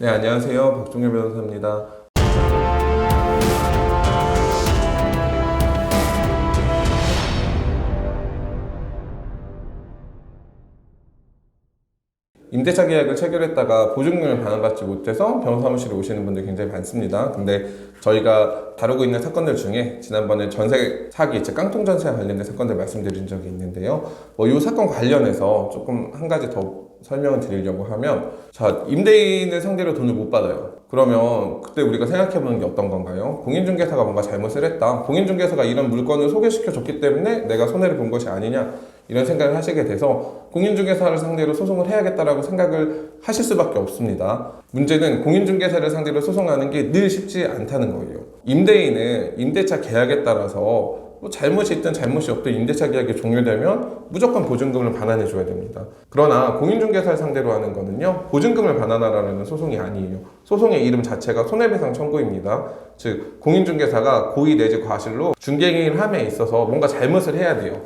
네, 안녕하세요. 박종렬 변호사입니다. 임대차 계약을 체결했다가 보증금을 반환받지 못해서 변호사 사무실에 오시는 분들 굉장히 많습니다. 근데 저희가 다루고 있는 사건들 중에 지난번에 전세 사기, 즉 깡통 전세와 관련된 사건들 말씀드린 적이 있는데요. 이 사건 관련해서 조금 한 가지 더 설명을 드리려고 하면, 자, 임대인을 상대로 돈을 못 받아요. 그러면 그때 우리가 생각해보는 게 어떤 건가요? 공인중개사가 뭔가 잘못을 했다. 공인중개사가 이런 물건을 소개시켜줬기 때문에 내가 손해를 본 것이 아니냐, 이런 생각을 하시게 돼서 공인중개사를 상대로 소송을 해야겠다라고 생각을 하실 수밖에 없습니다. 문제는 공인중개사를 상대로 소송하는 게 늘 쉽지 않다는 거예요. 임대인은 임대차 계약에 따라서 잘못이 있든 잘못이 없든 임대차 계약이 종료되면 무조건 보증금을 반환해 줘야 됩니다. 그러나 공인중개사를 상대로 하는 거는요, 보증금을 반환하라는 소송이 아니에요. 소송의 이름 자체가 손해배상 청구입니다. 즉 공인중개사가 고의 내지 과실로 중개행위를 함에 있어서 뭔가 잘못을 해야 돼요.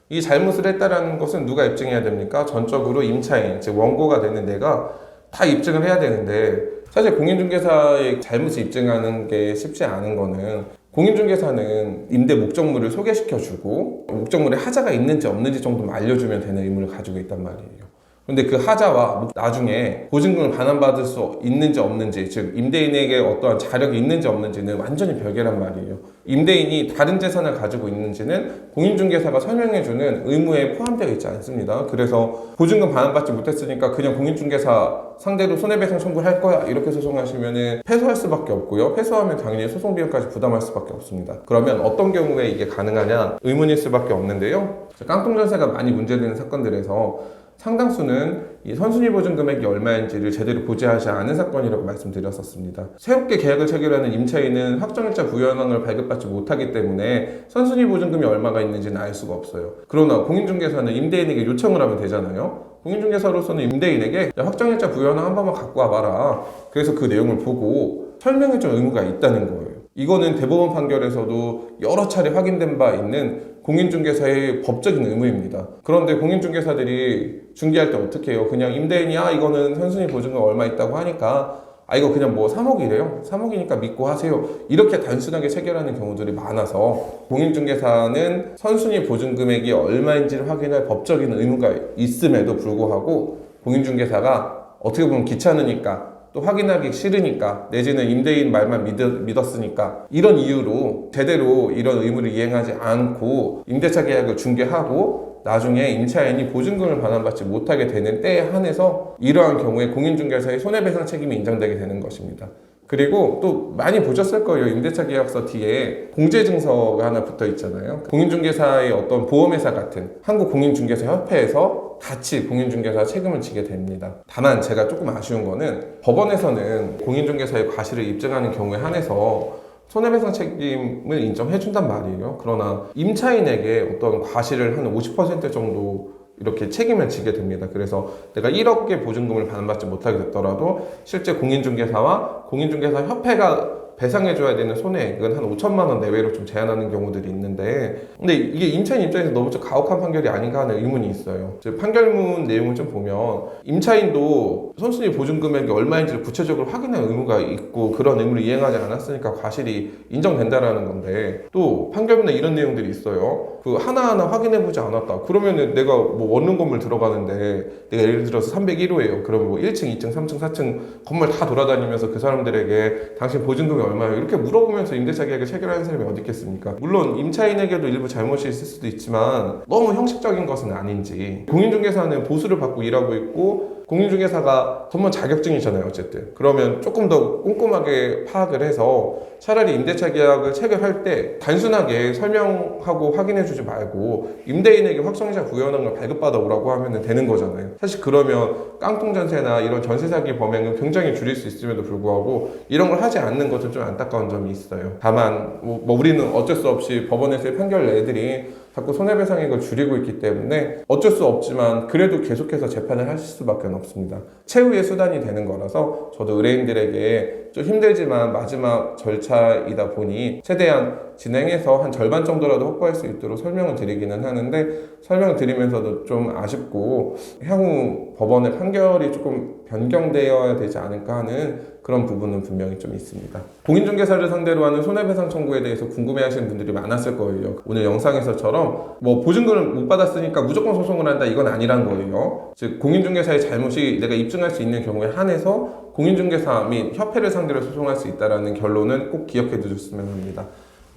이 잘못을 했다라는 것은 누가 입증해야 됩니까? 전적으로 임차인, 즉 원고가 되는 내가 다 입증을 해야 되는데, 사실 공인중개사의 잘못을 입증하는 게 쉽지 않은 거는, 공인중개사는 임대 목적물을 소개시켜주고 목적물에 하자가 있는지 없는지 정도만 알려주면 되는 의무를 가지고 있단 말이에요. 근데 그 하자와 나중에 보증금을 반환받을 수 있는지 없는지, 즉 임대인에게 어떠한 자력이 있는지 없는지는 완전히 별개란 말이에요. 임대인이 다른 재산을 가지고 있는지는 공인중개사가 설명해주는 의무에 포함되어 있지 않습니다. 그래서 보증금 반환받지 못했으니까 그냥 공인중개사 상대로 손해배상 청구를 할 거야, 이렇게 소송하시면 패소할 수밖에 없고요. 패소하면 당연히 소송 비용까지 부담할 수밖에 없습니다. 그러면 어떤 경우에 이게 가능하냐, 의문일 수밖에 없는데요. 깡통 전세가 많이 문제되는 사건들에서 상당수는 이 선순위 보증 금액이 얼마인지를 제대로 고지하지 않은 사건이라고 말씀드렸었습니다. 새롭게 계약을 체결하는 임차인은 확정일자 부여현황을 발급받지 못하기 때문에 선순위 보증금이 얼마가 있는지는 알 수가 없어요. 그러나 공인중개사는 임대인에게 요청을 하면 되잖아요. 공인중개사로서는 임대인에게 확정일자 부여현황 한 번만 갖고 와봐라, 그래서 그 내용을 보고 설명해줄 의무가 있다는 거예요. 이거는 대법원 판결에서도 여러 차례 확인된 바 있는 공인중개사의 법적인 의무입니다. 그런데 공인중개사들이 중개할 때 어떻게 해요? 그냥 임대인이 이거는 선순위 보증금 얼마 있다고 하니까 이거 그냥 3억이래요. 3억이니까 믿고 하세요, 이렇게 단순하게 체결하는 경우들이 많아서 공인중개사는 선순위 보증금액이 얼마인지를 확인할 법적인 의무가 있음에도 불구하고 공인중개사가 어떻게 보면 귀찮으니까, 또 확인하기 싫으니까, 내지는 임대인 말만 믿었으니까, 이런 이유로 제대로 이런 의무를 이행하지 않고 임대차 계약을 중개하고 나중에 임차인이 보증금을 반환받지 못하게 되는 때에 한해서 이러한 경우에 공인중개사의 손해배상 책임이 인정되게 되는 것입니다. 그리고 또 많이 보셨을 거예요. 임대차 계약서 뒤에 공제증서가 하나 붙어 있잖아요. 공인중개사의 어떤 보험회사 같은 한국공인중개사협회에서 같이 공인중개사 책임을 지게 됩니다. 다만 제가 조금 아쉬운 거는, 법원에서는 공인중개사의 과실을 입증하는 경우에 한해서 손해배상 책임을 인정해준단 말이에요. 그러나 임차인에게 어떤 과실을 한 50% 정도 이렇게 책임을 지게 됩니다. 그래서 내가 1억의 보증금을 반환받지 못하게 됐더라도 실제 공인중개사와 공인중개사협회가 배상해줘야 되는 손해액은 한 5천만 원 내외로 좀 제한하는 경우들이 있는데, 근데 이게 임차인 입장에서 너무 좀 가혹한 판결이 아닌가 하는 의문이 있어요. 판결문 내용을 좀 보면 임차인도 선순위 보증금액이 얼마인지를 구체적으로 확인할 의무가 있고 그런 의무를 이행하지 않았으니까 과실이 인정된다라는 건데, 또 판결문에 이런 내용들이 있어요. 그 하나하나 확인해보지 않았다. 그러면은 내가 원룸 건물 들어가는데, 내가 예를 들어서 301호예요. 그러면 1층, 2층, 3층, 4층 건물 다 돌아다니면서 그 사람들에게 당신 보증금이 얼마예요? 이렇게 물어보면서 임대차 계약을 체결하는 사람이 어디 있겠습니까? 물론 임차인에게도 일부 잘못이 있을 수도 있지만 너무 형식적인 것은 아닌지, 공인중개사는 보수를 받고 일하고 있고 공인중개사가 전문 자격증이잖아요. 어쨌든 그러면 조금 더 꼼꼼하게 파악을 해서 차라리 임대차 계약을 체결할 때 단순하게 설명하고 확인해 주지 말고 임대인에게 확정일자 부여현황을 발급받아 오라고 하면 되는 거잖아요. 사실 그러면 깡통 전세나 이런 전세 사기 범행은 굉장히 줄일 수 있음에도 불구하고 이런 걸 하지 않는 것은 좀 안타까운 점이 있어요. 다만 우리는 어쩔 수 없이 법원에서의 판결 내들이 자꾸 손해배상액을 줄이고 있기 때문에 어쩔 수 없지만 그래도 계속해서 재판을 하실 수밖에 없습니다. 최후의 수단이 되는 거라서 저도 의뢰인들에게 좀 힘들지만 마지막 절차이다 보니 최대한 진행해서 한 절반 정도라도 확보할 수 있도록 설명을 드리기는 하는데 설명을 드리면서도 좀 아쉽고 향후 법원의 판결이 조금 변경되어야 되지 않을까 하는 그런 부분은 분명히 좀 있습니다. 공인중개사를 상대로 하는 손해배상 청구에 대해서 궁금해하시는 분들이 많았을 거예요. 오늘 영상에서처럼 뭐 보증금을 못 받았으니까 무조건 소송을 한다 이건 아니란 거예요. 즉 공인중개사의 잘못이 내가 입증할 수 있는 경우에 한해서 공인중개사 및 협회를 상대로 소송할 수 있다는 결론은 꼭 기억해 두셨으면 합니다.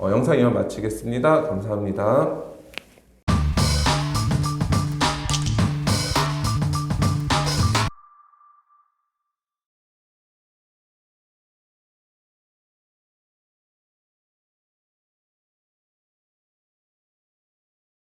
영상 이만 마치겠습니다. 감사합니다.